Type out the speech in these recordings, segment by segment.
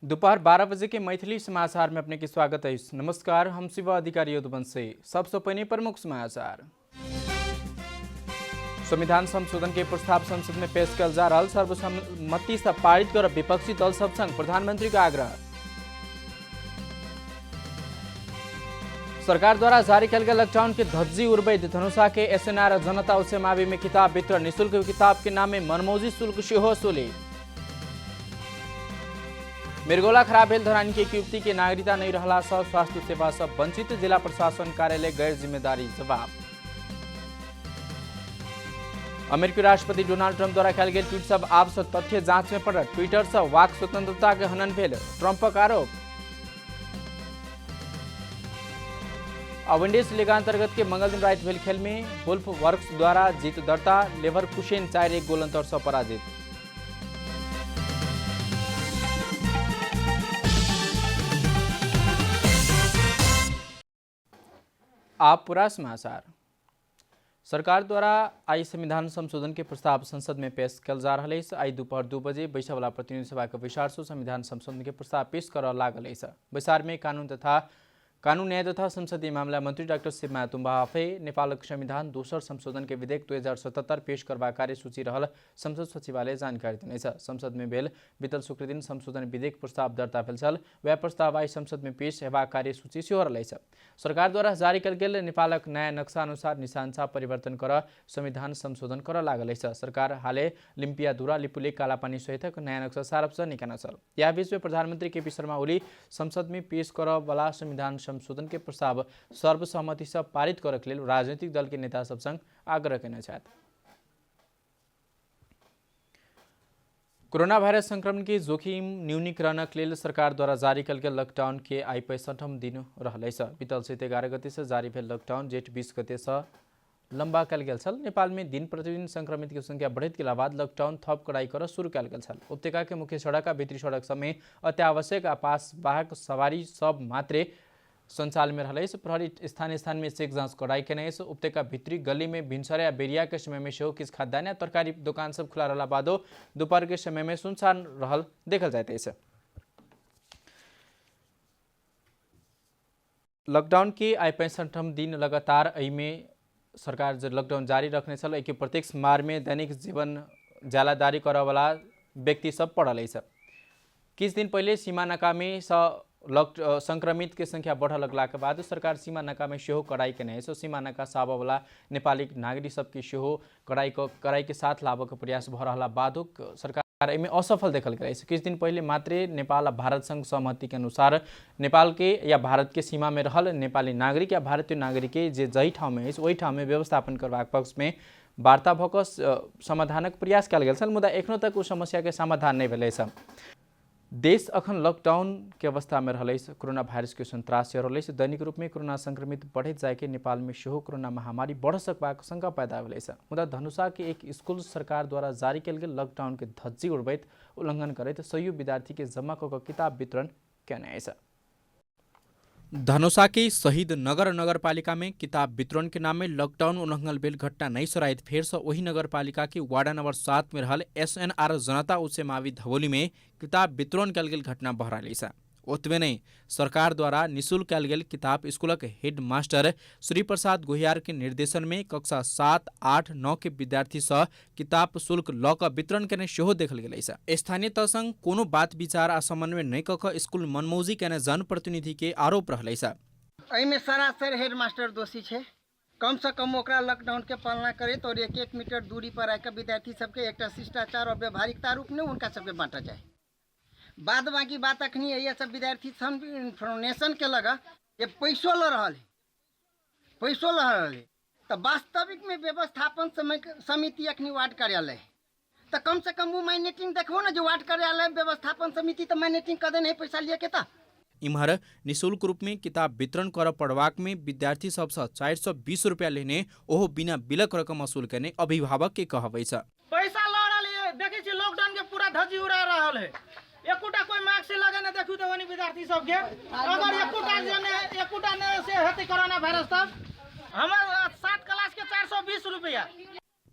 दोपहर 12 बजे के मैथिली समाचार में अपने की स्वागत है। नमस्कार, हम शिवा अधिकारी यदुवंश से। सबसे पहले प्रमुख समाचार। संविधान संशोधन के प्रस्ताव संसद में पेश किया जा रहा, सर्वसम्मति से पारित कर विपक्षी दल सब संग प्रधानमंत्री का आग्रह। सरकार द्वारा जारी किया गया लॉकडाउन के धज्जी उड़बैत धनुषा के एसएनआर जनता उच्च मावि में किताब वितरण, निःशुल्क किताब के नाम में मनमौजी शुल्क से वसूली। मिर्गौला खराब भेल धरानी के युवती के नागरिकता नहीं रहला से स्वास्थ्य सेवा से वंचित, जिला प्रशासन कार्यालय गैर जिम्मेदारी जवाब। अमेरिकी राष्ट्रपति डोनाल्ड ट्रंप द्वारा किया गया ट्वीट सब आप से तथ्य जांच में पड़ल, ट्विटर से वाक स्वतंत्रता के हनन भेल, ट्रंपक आरोप। विंडीज लीग अंतर्गत के मंगल दिन रात भेल खेल में वुल्फ वर्क्स द्वारा जीत दर्ता, लेवरकुसेन 4-1 गोल अंतर से पराजित। आप पूरा समाचार। सरकार द्वारा आई संविधान संशोधन के प्रस्ताव संसद में पेश किया जा रहा है। आई दोपहर 2 बजे बैसा वाला प्रतिनिधि सभा के विचार से संविधान संशोधन के प्रस्ताव पेश कर लागल है। विचार में कानून न्याय तथा संसदीय मामला मंत्री डॉक्टर शिवमाया तुम्बा आफे नेपाल संविधान दोसर संशोधन के विधेयक 2077 पेश करवा कार्यसूची रहल संसद सचिवालय जानकारी देने। संसद में भेल बीतल शुक्र दिन संशोधन विधेयक प्रस्ताव दर्ता भेल छल, वह प्रस्ताव आई संसद में पेश हेबा कार्यसूची से रहल। सरकार द्वारा जारी कल गेल नेपालक नया नक्शा अनुसार निशांसा परिवर्तन कर संविधान संशोधन कर लागल। सरकार हाले लिम्पियाधुरा, लिपुलेक, कालापानी सहितक नया नक्शा सार्वजनिक छल। यह बीच में प्रधानमंत्री केपी शर्मा ओली संसद में पेश कर वाला संविधान संशोधन के प्रस्ताव सर्वसम्मति से पारित करक लेल राजनीतिक दल के नेता सब संग आग्रह करना चाहते। कोरोना वायरस संक्रमण के जोखिम न्यूनीकरणक लेल सरकार द्वारा जारी कल गेल लॉकडाउन के आई 65वां दिन रहल। बीतल 11 गते से जारी भेल लॉकडाउन जेठ 20 गते से लंबा कल गेल छल। नेपाल में दिन प्रतिदिन संक्रमित की संख्या बढ़त गेला बाद लॉकडाउन थप कड़ाई कर शुरू कल गेल छल। उपत्यका के मुख्य सड़क आ भीतरी सड़क सब में अत्यावश्यक आ पास वाहक सवारी सब मात्रे संचालन में रहल। प्रहरी स्थान में चेक जांच कड़ाई केने। उपत्यका भित्री गली में भिनसर या बेरिया के समय में सेहो किस खाद्यान्न या तरकारी दुकान सब खुला रहला बादो दोपहर के समय में सुनसान रहल देखल जाते। लॉकडाउन के आई 65वां दिन लगातार में सरकार जो लॉकडाउन जारी रखने छल, एक प्रत्यक्ष मार में दैनिक जीवन जालादारी करे वाला व्यक्ति सब पड़ल। किस दिन पहले सीमा नाका में संक्रमित के संख्या बढ़ लगला के बाद सरकार सीमा नाका में सेहो कड़ाई केने। सीमा नाका से आबय वाला नेपाली नागरिक सबके सेहो कड़ाई के साथ लाबे के प्रयास भ रहला बादो सरकार में असफल देखल गए। किस दिन पहले मात्रे नेपाल आ भारत संग सहमति के अनुसार नेपाल के या भारत के सीमा में रहल नेपाली नागरिक या भारतीय नागरिक के जे जही ठाउँ में वही ठाउँ में व्यवस्थापन करबाक पक्ष में वार्ता भक समाधानक प्रयास कयल गेल छल, मुदा एखनो तक उस समस्या के समाधान नहीं भेलै। देश अखन लॉकडाउन के अवस्था में रहल। कोरोना वायरस के संत्रास से रहल। दैनिक रूप में कोरोना संक्रमित बढ़त जाए के नेपाल में सेहो कोरोना महामारी बढ़ सकबाक शंका पैदा भेल। मुदा धनुषा के एक स्कूल सरकार द्वारा जारी कयल गेल लॉकडाउन के धज्जी उड़बैत उल्लंघन करैत 100 विद्यार्थी के जमा कऽ किताब वितरण केने। धनुषा के शहीद नगरपालिका में किताब वितरण के नाम में लॉकडाउन उल्लंघन भेल घटना नहीं सराइत फेर से वही नगरपालिका के वार्ड नंबर 7 में रहल एसएनआर जनता उच्च मावि धवोली में किताब वितरण कल गेल घटना बहराली। ओतबे नहीं सरकार द्वारा निःशुल्क कल गेल किताब स्कूलक हेड मास्टर श्री प्रसाद गोहियार के निर्देशन में कक्षा 7, 8, 9 के विद्यार्थी सह किताब शुल्क लऽ कऽ वितरण केने सेहो देखल गेलै। स्थानीय तह संग कोनो बात विचार आ समन्वय नहीं कऽ कऽ स्कूल मनमौजी केने जनप्रतिनिधि के आरोप रहलै। एहिमे सरासर हेड मास्टर दोषी छै। कम से कम ओकरा लॉकडाउन के पालना करैत और 1-1 मीटर दूरी पर आके विद्यार्थी सबके एकटा शिष्टाचार और व्यवहारिकता रूप में उनका सबके बांटा जाए। बाद बाकी बात अखनी है सब विद्यार्थी इन्फॉर्मेशन के लगा ये पैसो ल रहा है तो वास्तविक में व्यवस्थापन समिति अखनी वार्ड कार्यालय तो कम से कम वो मैनेटिंग देखो ना, जो वार्ड कार्यालय व्यवस्थापन समिति तो मैनेटिंग कर देने पैसा लिए के था। इम्हर निःशुल्क रूप में किताब वितरण कर पढ़वाक में विद्यार्थी सबसे 420 रुपया लेने ओहो बिना बिलक रकम वसूल करने अभिभावक के कहबै। पैसा ल रहा देखे छी लॉकडाउन के पूरा धज्जी उड़ा रहा है। एकोटा कोई मार्क्स से लगे ना देखू तो वनी विद्यार्थी सब के अगर एकोटा ने से हेतै कोरोना वायरस तब हमर 7 क्लास के 420 रुपया।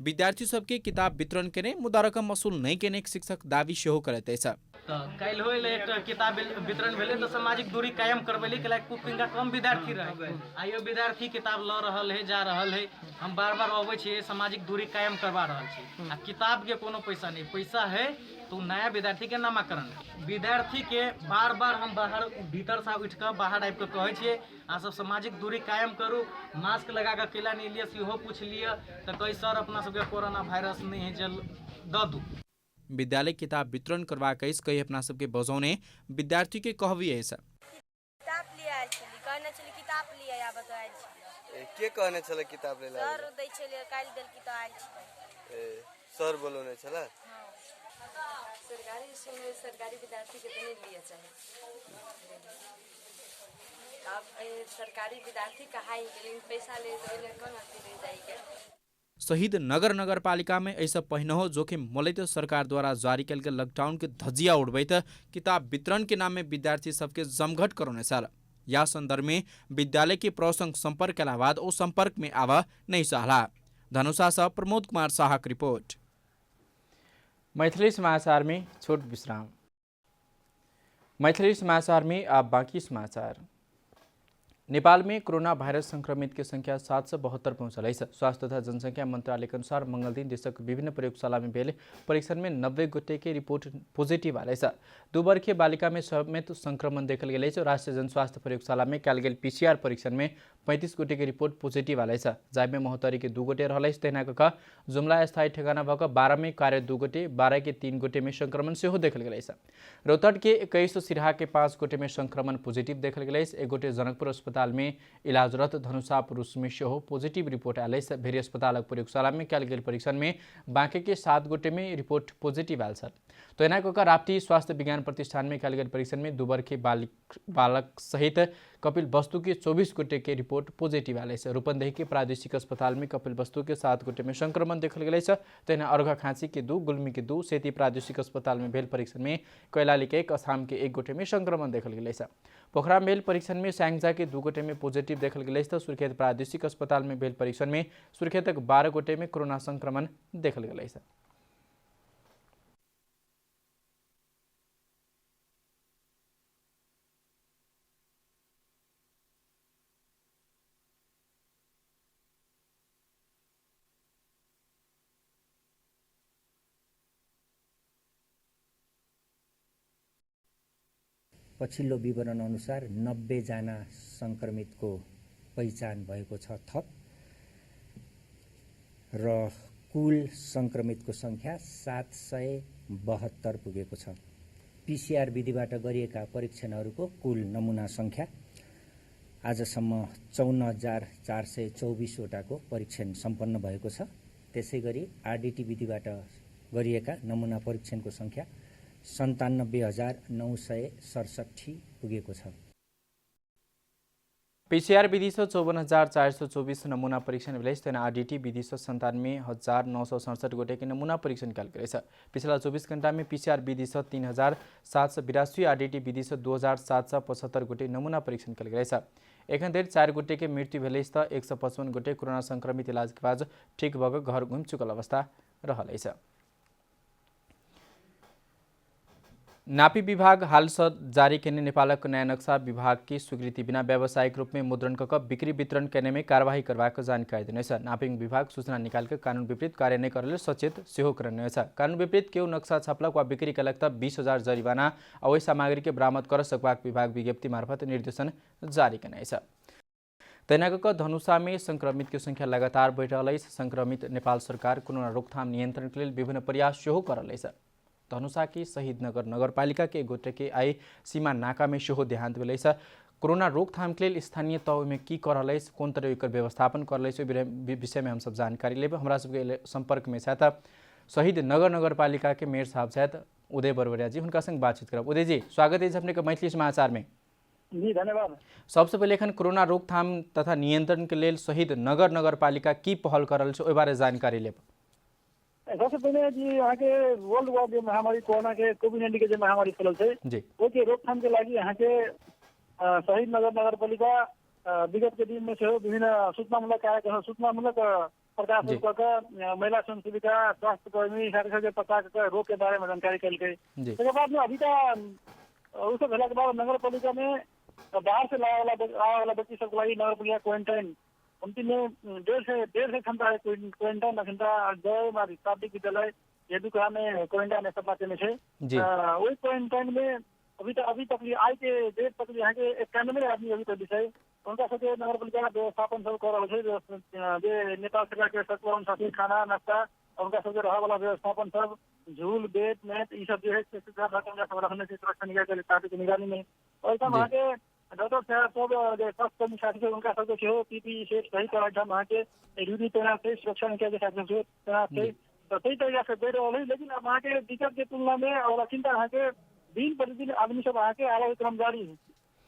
विद्यार्थी सबके किताब वितरण केने मुदा रकम वसूल नहीं केने शिक्षक दावी सेहो करैत अछि। तो कल हो एक किताब वितरण भेले तो सामाजिक दूरी कायम करबेली के कुपिंगा कम विद्यार्थी रहे आइयो विद्यार्थी किताब ल रहल है जा रहल है हम बार बार अबै छियै सामाजिक दूरी कायम करवा रहल छी आ किताब के कोनो पैसा नहीं पैसा है तो नया विद्यार्थी के नामाकरण विद्यार्थी के बार बार हम बाहर भीतर से उठ कर बाहर आबि के कहे छियै आ सब सामाजिक दूरी कायम करू मास्क लगा के केला नहीं लिया सेहो पूछ लिया तो कई सर अपना सबके कोरोना वायरस नहीं है जल द दू विद्यालय किताब वितरण करवाक कही अपना सबके बजौने विद्यार्थी के कहबी है सर किताब लिया छली कहने छली किताब लिया या बताएल छली के कहने छले किताब ले सर दै छले काल देल किताब आइल छले सर बोलने छले सरकारी स्कूल में सरकारी विद्यार्थी के नहीं लिया चाहिए अब सरकारी विद्यार्थी कहा लेकिन पैसा ले तो कौन ले जाएगा शहीद नगर नगरपालिका में ऐसा पहिनहो जोखिम मोलैत सरकार द्वारा जारी कल के लॉकडाउन के धजिया उड़बैत किताब वितरण के नाम में विद्यार्थी सबके जमघट करने साल या संदर्भ में विद्यालय के प्रसंग संपर्क के बाद वो संपर्क में आवा नहीं चाहला। धनुषा से प्रमोद कुमार शाह की रिपोर्ट। मैथिली समाचार में छोट विश्राम। मैथिली समाचार में अब बाकी समाचार। नेपाल में कोरोना भाइरस संक्रमित की संख्या 772 पहुंचल। स्वास्थ्य तथा जनसंख्या मंत्रालय के अनुसार मंगल दिन देशक विभिन्न प्रयोगशाला में भेल परीक्षण में 90 गोटे के रिपोर्ट पॉजिटिव आल। 2 वर्षीय बालिका में समेत संक्रमण देखल गया। राष्ट्रीय जनस्वास्थ्य प्रयोगशाला में कल गेल PCR परीक्षण में 35 गोटे के रिपोर्ट पॉजिटिव आल। जाय महोत्तरी के 2 गोटे रहा। तहिना कऽ जुमला स्थायी ठेगाना भऽ 12 में कार्य 2 गोटे, 12 के 3 गोटे में संक्रमण सेहो देखल गया। रोहतट के 21 सिरहा के 5 गोटे में संक्रमण पॉजिटिव देखल गया। 1 गोटे जनकपुर अस्पताल में इलाजरत धनुषा पुरुष में सेहो पॉजिटिव रिपोर्ट आल। भेरी अस्पताल प्रयोगशाला में कल गेल परीक्षण में बाँके के 7 गोटे में रिपोर्ट पॉजिटिव आल। तो एना कऽ राप्ती स्वास्थ्य विज्ञान प्रतिष्ठान में कल गेल परीक्षण में 2 वर्षीय बालक सहित कपिल वस्तु के 24 गोटे के रिपोर्ट पॉजिटिव आल। रूपन्देही के प्रादेशिक अस्पताल में कपिल वस्तु के 7 गोटे में संक्रमण देखल गया। तहिना अर्घाखाँची के 2, गुल्मी के 2, सेती प्रादेशिक अस्पताल में भेल परीक्षण में कैलाली के 1, असाम के 1 गोटे में संक्रमण देखल गया। पोखरा में भेल परीक्षण में स्याङ्जा के 2 गोटे में पॉजिटिव देखल गया। सुर्खेत प्रादेशिक अस्पताल में भेल परीक्षण में सुर्खेतक 12 गोटे में कोरोना संक्रमण देखल गया। पछिल्लो विवरण अनुसार 90 जना संक्रमितको पहिचान भएको छ थप र कुल संक्रमितको संख्या 772 पुगेको छ। PCR विधिबाट गरिएका परीक्षणहरूको कुल नमुना संख्या आजसम्म 54,424 वटाको परीक्षण सम्पन्न भएको छ। त्यसैगरी RDT विधिबाट गरिएका नमुना परीक्षणको संख्या 97,967 पुगेको छ। PCR विधि से 54,424 नमूना परीक्षण भेल। RDT विधि से 97,967 गोटे के नमूना परीक्षण कल गया। पिछला 24 घंटा में PCR विधि से 3,782, RDT विधि से 2,775 गोटे नमूना परीक्षण कल गया। एखन धरि 4 गोटे के मृत्यु भेल। 155 गोटे कोरोना संक्रमित इलाज के बाद ठीक भऽ घर घुमि चुकल अवस्था रहल। नापी विभाग हाल से जारी केने नेपालक नया नक्शा विभाग की स्वीकृति बिना व्यावसायिक रूप में मुद्रण कऽ बिक्री वितरण करने में कार्यवाही करबाक जानकारी देने। नापिंग विभाग सूचना निकाल के कानून विपरीत कार्य नहीं करे सचेत सेहो करने। कानून विपरीत केहू नक्शा छापलक वा बिक्री कलक तऽ 20,000 जरिवाना आ ओहि सामग्री के बरामद कर सकबाक विभाग विज्ञप्ति मार्फत निर्देशन जारी केने। तहिना कऽ धनुषा में संक्रमित की संख्या लगातार बढ़ि रहल। संक्रमित नेपाल सरकार कोरोना रोकथाम नियंत्रण के लिए विभिन्न प्रयास सेहो कर रहल। धनुषा की शहीद नगर नगरपालिका के 1 गोटे के आई सीमा नाका में सेहो देहांत भेल। कोरोना रोकथाम के लिए स्थानीय तह में की कर रहा, कौन तरह एकर व्यवस्थापन कर रहा, विषय में हम सब जानकारी लेब। हमरा सबके संपर्क में छथि शहीद नगर नगरपालिका के मेयर साहब छथि उदय बरवरिया जी, हुनका संग बातचीत करब। उदय जी, स्वागत है अपने के मैथिली समाचार में। जी धन्यवाद। सबसे पहले एखन कोरोना रोकथाम तथा नियंत्रण के लिए शहीद नगर नगरपालिका की पहल कर रहा है ओहि बारे जानकारी लेब। सबसे पहले जी यहाँ के वर्ल्ड वार जो महामारी कोरोना के कोविड-19 के जो महामारी फैलल है जी, ओके रोकथाम के लागि यहाँ के शहीद नगर नगरपालिका विगत के दिन में से विभिन्न सूचनामूलक कार्यक्रम सूचनामूलक प्रकाश जी। महिला स्वयं सेविका स्वास्थ्य कर्मी साथै प्रचार रोग के बारे में जानकारी कल गई। जी उसके बाद में अभी उसको भेला के बाद नगर पालिका में बाहर से आने वाला व्यक्ति सबको लगी नगर पालिका क्वारंटाइन उनकी में 1.5 क्षमता है क्वारंटाइन क्षमता जय मारी शाब्दिक विद्यालय येदुका में क्वारंटाइन सब बातें में जी वही क्वारंटाइन में अभी तक आज के डेट तक यहाँ के 91 आदमी अभी तक विषय उनका सबके नगर पालिका व्यवस्थापन सब कर रहा है नेपाल सरकार के सत्वरण साथी खाना नाश्ता उनका सबके रहा वाला व्यवस्थापन सब झूल बेड मैट ये सब जो है सब रखने से सुरक्षा निगरानी की निगरानी में और एकदम वहाँ के डॉक्टर साहब सब स्वास्थ्य कर्मी साथी से उनका सबके पीपी सेट सही तरह एकदम वहाँ के ड्यूटी तैनात थे सुरक्षा निकाय के साथी तैनात थे तो सही तरीका से दे रहे लेकिन अब वहाँ के दिक्कत के तुलना में और चिंता वहाँ के दिन प्रतिदिन आदमी सब वहाँ के आगे क्रम जारी है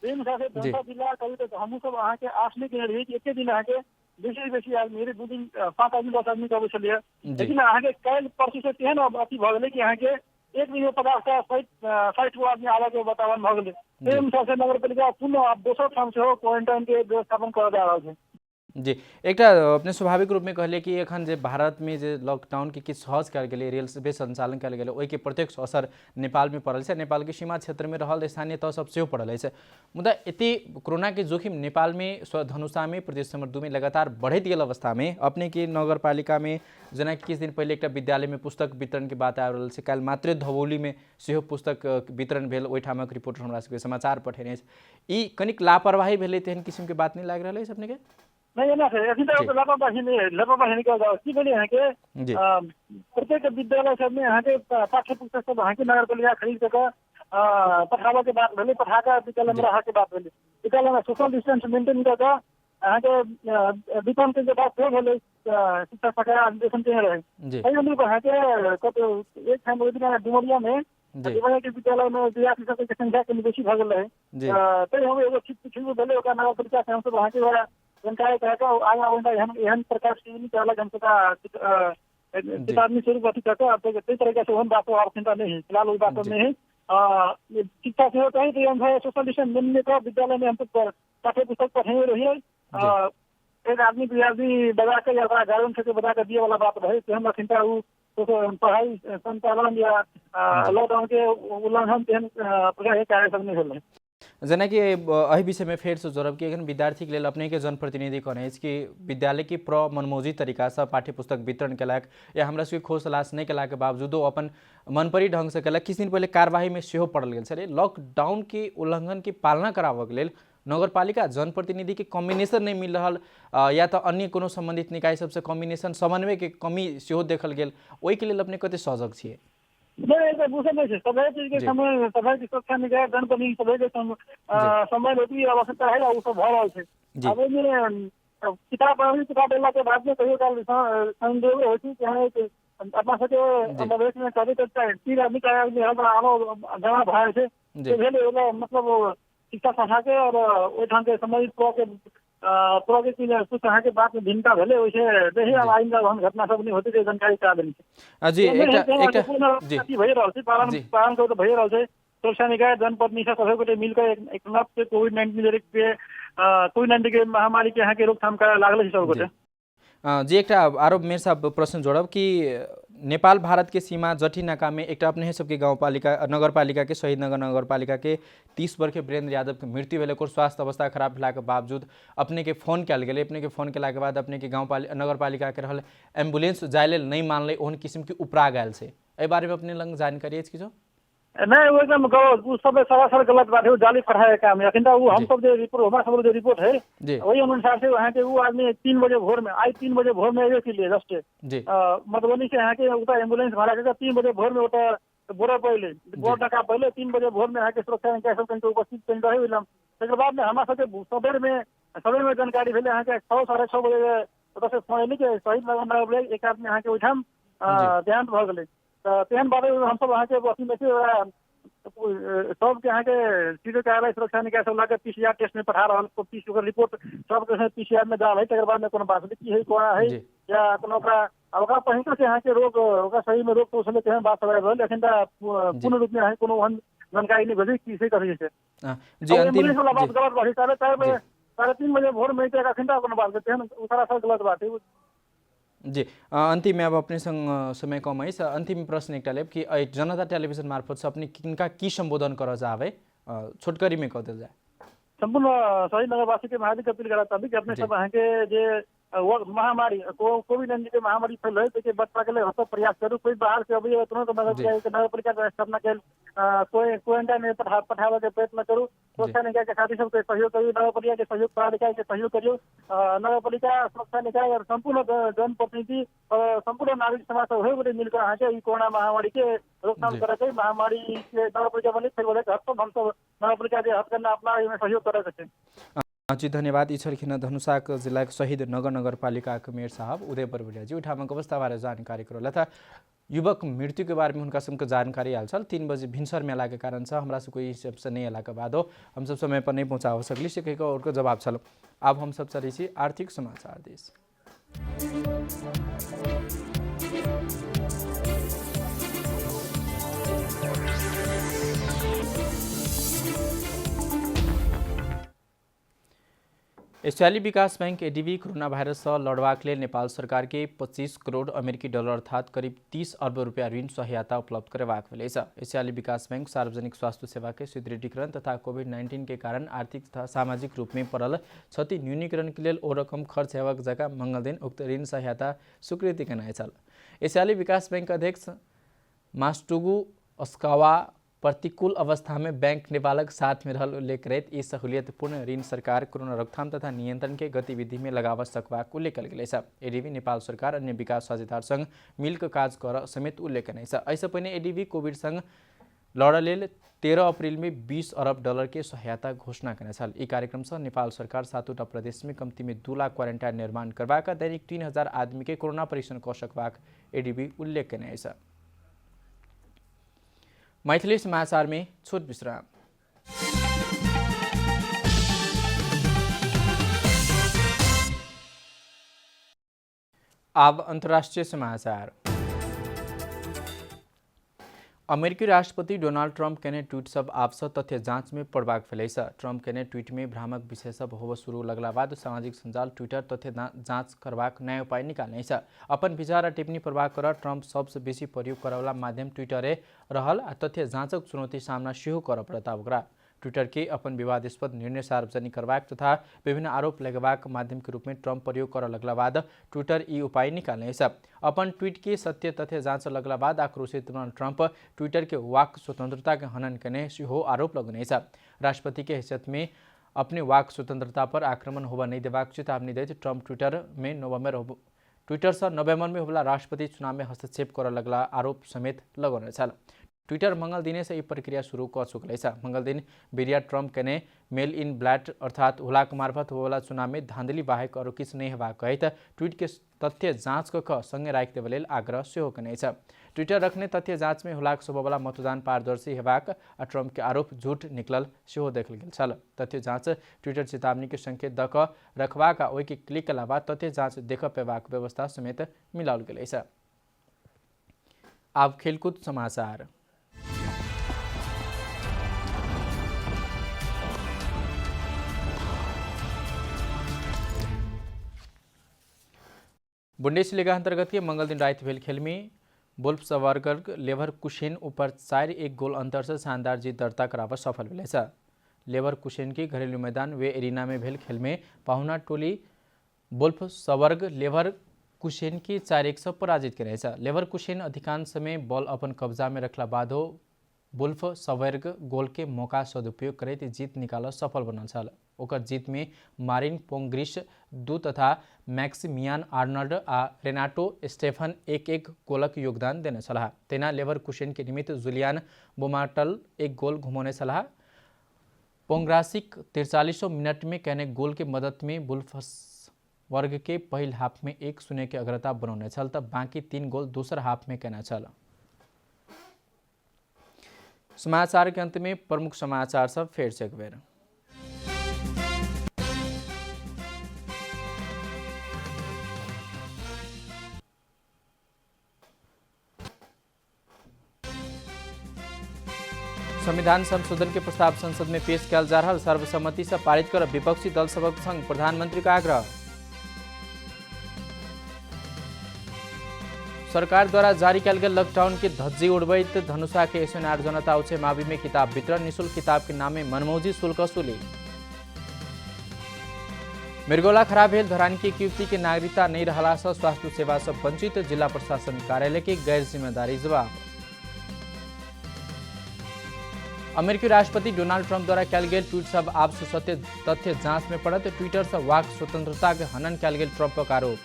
दिन साथ धनसा जिला कभी तो हम सब वहाँ के आसने के लिए एक दिन वहाँ के बेसी आदमी 2 दिन 5 आदमी 10 आदमी का चलिए लेकिन वहाँ के कल परसों से तेहन अति भगले कि यहाँ के एक दिन में 50 का 60 गो आदमी आगे के वातावरण भगले अनुसार से नगर पालिका पुनः दोसर ठाम से हो क्वारंटाइन के व्यवस्थापन कर जा रहा है। जी एक अपने स्वाभाविक रूप में कहले कि एखन जे भारत में जे लॉकडाउन के किछु सहज कल गेलै रेलवे संचालन कल गेलै ओहि के प्रत्यक्ष असर नेपाल में पड़ल है नेपाल के सीमा क्षेत्र में रहल स्थानीय तह सब सेहो पड़ल है मुदा एति कोरोना के जोखिम नेपाल में धनुषा में प्रदेश नंबर 2 में लगातार बढ़त गेल अवस्था में अपने के नगर पालिका में जना कि किछु दिन पहले एक विद्यालय में पुस्तक वितरण के बात आ रहल है काल मात्रे धवौली में सेहो पुस्तक वितरण भेल ओहिठामक रिपोर्टर हमरा सबके समाचार पठेने ई कनिक लापरवाही भेलै तेहन किस्म के बात नहीं लाग रहल है अपने के नहीं ना सर अभी तो लापरवाही निकल जाओ की बोले यहाँ के प्रत्येक विद्यालय सब में यहाँ के पाठ्य पुस्तक सब यहाँ के नगर पालिका खरीद कर पठावा के बात भेले पठाका विद्यालय में रहा के बात भेले विद्यालय में सोशल डिस्टेंस मेंटेन कर यहाँ के वितरण के बाद फिर भेले शिक्षा शाखा अधिवेशन के रहे यहाँ के एक ठाम डुमरिया में के विद्यालय में विद्यार्थी सब के संख्या कमी बेसी भ गेल है तै हम एगो छिटपुछिन भेले ओकरा नगर पालिका से हम सब वहाँ के जानकारी कहकर आगे आगे एहन प्रकार से नहीं कहला हम सबका आदमी स्वरूप अथी कहकर कई तरीके से हम बात और चिंता नहीं है फिलहाल वही बात नहीं है शिक्षा से होता है तो हम सोशल डिस्टेंस मिलने का विद्यालय में हम सब पाठ्य पुस्तक पढ़े रही है एक आदमी बजा कर या गार्जियन से बजा कर दिए वाला बात रहे तो हम चिंता पढ़ाई संचालन या लॉकडाउन के उल्लंघन प्रकार कार्य सब नहीं हो रहे जना कि एहि विषय में फेर से जोड़ब कि एखन विद्यार्थी के लिए अपने के जनप्रतिनिधि कहने कि विद्यालय की मनमोजी तरीका से पाठ्य पुस्तक वितरण कलक या हमरा सबके खोज तलाश नहीं कला के बावजूदो अपन मनपरी ढंग से कलक किछु दिन पहले कार्यवाही में सेहो पड़ल गेल छलै लॉकडाउन के उल्लंघन की पालना कराबक लेल नगरपालिका जनप्रतिनिधि के कॉम्बिनेशन नहीं मिल रहा या तो अन्य कोनो संबंधित निकाय सबसे कॉम्बिनेशन समन्वय के कमी सेहो देखल गेल ओहि के लेल अपने कते सजग छियै नहीं बुझे नहीं सबै चीज के समय सबै की सुरक्षा निकाय जनप्रतिनिधि सबै के समय लेती आवश्यकता है वो सब भ रहल छै अब में किताब लेला के बाद में कहियो काल संदेह होय छै कि यहाँ अपना सबके मवेश में कभी तक 3 आदमी का हमरा आलो जमा भाई छै तो भेले मतलब शिक्षा शाखा के और ओठाम के संबंधित के कुछ यहाँ के बात में भिन्नता भेले वैसे देखिए अब आइंदा घटना सब नहीं होती जानकारी करा देनी जी एक भइ रहल छै पालन तो भइ रहल छै सुरक्षा निकाय जनप्रतिनिधि सब गोटे मिलकर एक से कोविड-19 के महामारी के यहाँ के रोकथाम करे लागल सब गोटे जी एक आरोप मेरे साहब प्रश्न जोड़ब कि नेपाल भारत के सीमा जटी नाका में एक अपने सबके गाउँपालिका नगरपालिका के शहीद नगर नगरपालिका के 30 वर्ष के वीरेंद्र यादव के मृत्यु भेल स्वास्थ्य अवस्था खराब भेला के बावजूद अपने के फोन कल गए अपने के फोन कला के बाद अपने के नगरपालिका के रहल एम्बुलेंस जाय लेल नहीं मानले ओहन किस्म के उपरा गल से एहि बारे में अपने लंग जानकारी है कि नहीं वो एकदम सब सरासर गलत बात है जली पढ़ाए काम लेकिन वो हम सब जो रिपोर्ट हमारा सब जो रिपोर्ट है वही अनुसार से वहाँ के वो आदमी 3 बजे भोर में आज 3 बजे भोर में आए के लिए जस्ट मधुबनी से यहाँ के उतना एम्बुलेंस भाड़ा के 3 बजे भोर में उतर बोरा पहले बोर्ड का पहले 3 बजे भोर में यहाँ के सुरक्षा सब उपस्थित रहे बाद में हमारा सबके सवेर में जानकारी भेले यहाँ के 6-6:30 बजे से फोन के शहीद नगर एक आदमी यहाँ के ओठाम देहांत भ गए तेहन बारे हम सब वहाँ के अथी में सबके यहाँ के सीधे कार्यालय सुरक्षा निकाय सब लाके PCR टेस्ट में पठा रहा है रिपोर्ट सबके PCR में जा रहा है तक बाद में कोनो बात की है कोना है या कोनो अब पहिने से यहाँ के रोग सही में रोग तो उसने तेहन बात सब लेकिन पूर्ण रूप में है कोनो जानकारी नहीं भेजी किसे करी से जी अंतिम बात गलत बात है 3:30 बजे भोर में एक घंटा अपन बात करते हैं, वो सारा सब गलत बात है। जी अंतिम में अब अपने संग समय कम है अंतिम प्रश्न एक लेब कि जनता टेलीविजन मार्फत से अपने किनका की संबोधन कर जावे छोटकरी में कह दिल जाए। संपूर्ण सही नगरवासी के महादिक अपील करा था कि अपने सब यहाँ के जे महामारी कोविड-19 के महामारी फैल रही है बचपा के लिए हर प्रयास करूँ। कोई बाहर से अभी तुरंत नगरपालिका के स्थापना के क्वारंटाइन में पठावे के प्रयत्न करूँ। सुरक्षा निकाय के साथी सबके सहयोग करियो, नगरपालिका के सहयोग, पदाधिकारी के सहयोग करियो। नगरपालिका सुरक्षा निकाय और संपूर्ण जनप्रतिनिधि और संपूर्ण नागरिक समाज से मिलकर यहाँ के कोरोना महामारी के रोकथाम करे महामारी के नगरपालिका बने फिर बोले हम सब नगरपालिका के हद करना अपना सहयोग करे सकते। जी धन्यवाद। इछरखिन धनुषाक जिला शहीद नगरपालिका के मेयर साहब उदय बरबड़िया जी उठामक अवस्था बारे जानकारी करोला था। युवक मृत्यु के बारे में उनका सबको जानकारी हाल 3 बजे भिनसर मेला के कारण से हमरा से कोई हिसाब से नहीं अला के बाद हो हम सब समय पर नहीं पहुँचा हो सकली से और को जवाब चलो। अब हम सब चली छी आर्थिक समाचार देश। एशियाली विकास बैंक एडीबी कोरोना भाइरस से लड़वाक लेल नेपाल सरकार के 25 करोड़ अमेरिकी डॉलर अर्थात करीब 30 अरब रुपया ऋण सहायता उपलब्ध करवाक भेल छ। एशियाली विकास बैंक सार्वजनिक स्वास्थ्य सेवा के सुदृढ़ीकरण तथा कोविड-19 के कारण आर्थिक तथा सामाजिक रूप में पड़ल क्षति न्यूनीकरण के लेल ओ रकम खर्च हेबाक जगह मंगल दिन उक्त ऋण सहायता स्वीकृति केनाइ छल। एशियाली विकास बैंक अध्यक्ष मास्टुगु अस्कावा प्रतिकूल अवस्था में बैंक नेपालक साथ में रहल उल्लेख करैत ई सहूलियतपूर्ण ऋण सरकार कोरोना रोकथाम तथा नियंत्रण के गतिविधि में लगाव सकबाक उल्लेख कल गेल छ। एडीबी नेपाल सरकार अन्य विकास साझेदार संग मिलकर काज कर समेत उल्लेख केने छ। ऐसे पहिने एडीबी कोविड संग लड़ लेल 13 अप्रैल में 20 अरब डॉलर के सहायता घोषणा करने छल। ई कार्यक्रम से नेपाल सरकार 7 प्रदेश में कम्ती में 2 लाख क्वारेंटाइन निर्माण करवाक दैनिक 3000 आदमी के कोरोना परीक्षण कर सकबाक एडीबी उल्लेख केने छ। मैथिली समाचार में छोट विश्राम। अब अंतर्राष्ट्रीय समाचार। अमेरिकी राष्ट्रपति डोनाल्ड ट्रंप के ट्वीट सब आपस तथ्य जांच में पड़बाक भेल छ। ट्रंप के ट्वीट में भ्रामक विषय सब होब शुरू लगला बाद सामाजिक संजाल ट्विटर तथ्य जांच करबाक नया उपाय निकाल्ने छ। अपन विचार और टिप्पणी प्रभाव कर ट्रंप सबसे बेसी प्रयोग करवाला माध्यम ट्विटरे रहल आ तथ्य जांचक चुनौती सामना सेहो कर पड़ता ओकरा। ट्विटर के अपन विवादास्पद निर्णय सार्वजनिक करवाक तथा विभिन्न आरोप लगवाक माध्यम के रूप में ट्रंप प्रयोग कर लगला बाद ट्विटर ई उपाय निकाल्ने छ। अपन ट्वीट के सत्य तथ्य जांच लगला बाद आक्रोशित ट्रंप ट्विटर के वाक स्वतंत्रता के हनन करने सेहो आरोप लगने छ। राष्ट्रपति के हैसियत में अपने वाक स्वतंत्रता पर आक्रमण होबा नहीं देबाक चेतावनी दैत ट्रंप ट्विटर से नवंबर में होबला राष्ट्रपति चुनाव में हस्तक्षेप कर लगला आरोप समेत लगौने छल। ट्विटर मंगल दिन से प्रक्रिया शुरू कर चुकल है। मंगल दिन बिरिया ट्रंप के मेल इन ब्लैट अर्थात हुलाक मार्फत होवाला चुनाव में धांधली बाहेक और किस नहीं हेबाक कहत ट्वीट के तथ्य जांच क संगे राख देबा लेल आग्रह सेहो कने छ। ट्विटर रखने तथ्य जांच में हुलाक सबवाला मतदान पारदर्शी हेबाक आ ट्रंप के आरोप झूठ निकलल सेहो देखल गेल छल। तथ्य जांच ट्विटर चेतावनी के संकेत द क रखबाक आ ओहि के क्लिक कला बाद तथ्य जांच देख पेबाक व्यवस्था समेत मिलाओल गेल छ। आब खेलकूद समाचार। बुंडेसलीगा अंतर्गत के मंगल दिन रात भेल खेल में वोल्फ्सबर्ग लेवरकुसेन ऊपर 4-1 गोल अंतर से शानदार जीत दर्ता कराव सफल भेल छ। लेवरकुसेन के घरेलू मैदान वे एरिना में भेल खेल में पाहुना टोली वोल्फ्सबर्ग लेवरकुसेन की 4-1 से पराजित करे छ। लेवरकुसेन अधिकांश समय बॉल अपन कब्जा में रखला बाद वोल्फ्सबर्ग गोल के मौका सदुपयोग करते जीत निकाल सफल बनल छल। ओकर जीत में मारिन पोंग्रिस 2 तथा मैक्सिमियान आर्नल्ड आ रेनाटो स्टेफन 1-1 गोलक योगदान देने छलाह। तेना लेवरकुसेन के निमित्त जुलियान बोमाटल 1 गोल घुमौने छलाह। पोंग्रासिक 43 मिनट में कहने गोल के मदद में वोल्फ्सबर्ग के पहिल हाफ में 1-0 के अग्रता बनौने छल त बाँकी 3 गोल दूसर हाफ में कहना छल। समाचार के अंत में प्रमुख समाचार सब फेर से एक बेर। संविधान संशोधन के प्रस्ताव संसद में पेश किया जा रहा, सर्वसम्मति से पारित कर विपक्षी दल सबक संग प्रधानमंत्री का आग्रह। सरकार द्वारा जारी किया गया लॉकडाउन के धज्जी उड़बैत धनुषा के एसएनआर जनता उच्च मावि में किताब वितरण, निःशुल्क किताब के नाम में मनमौजी शुल्क वसूली। मृगौला खराब भेल धरान की एक युवती के नागरिकता नहीं रहला से स्वास्थ्य सेवा से वंचित, जिला प्रशासन कार्यालय की गैर जिम्मेदारी जवाब। अमेरिकी राष्ट्रपति डोनाल्ड ट्रंप द्वारा किया गया ट्वीट सब आपसे सत्य तथ्य जांच में पड़त, ट्विटर से वाक स्वतंत्रता के हनन किया गया ट्रंप का आरोप।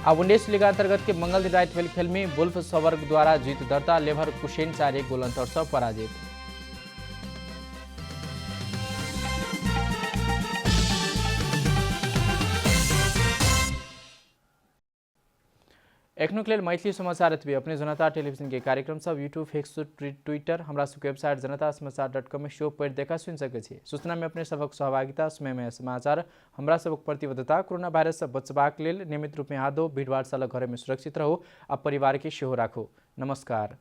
अब बुंडेसलीगा अंतर्गत के मंगल दिन रात खेल में वुल्फ सवर्ग द्वारा जीत दर्ता, लेभर कुशेन 4-1 गोल अंतर से पराजित। एखनुक लेल मैथिली समाचार एतबे। अपने जनता टेलीविजन के कार्यक्रम सब यूट्यूब, फेसबुक, ट्विटर, हमरा सबके वेबसाइट जनतासमाचार.com में शो पर देखा सुन सके छी। सूचना में अपने सबक सहभागिता, समय समाचार, हमरा सबक प्रतिबद्धता, कोरोना वायरस से बचबाक लेल नियमित रूप में हाथ धो, भीड़ भाड़ से घर में सुरक्षित रहो आ परिवार के सेहो राखो। नमस्कार।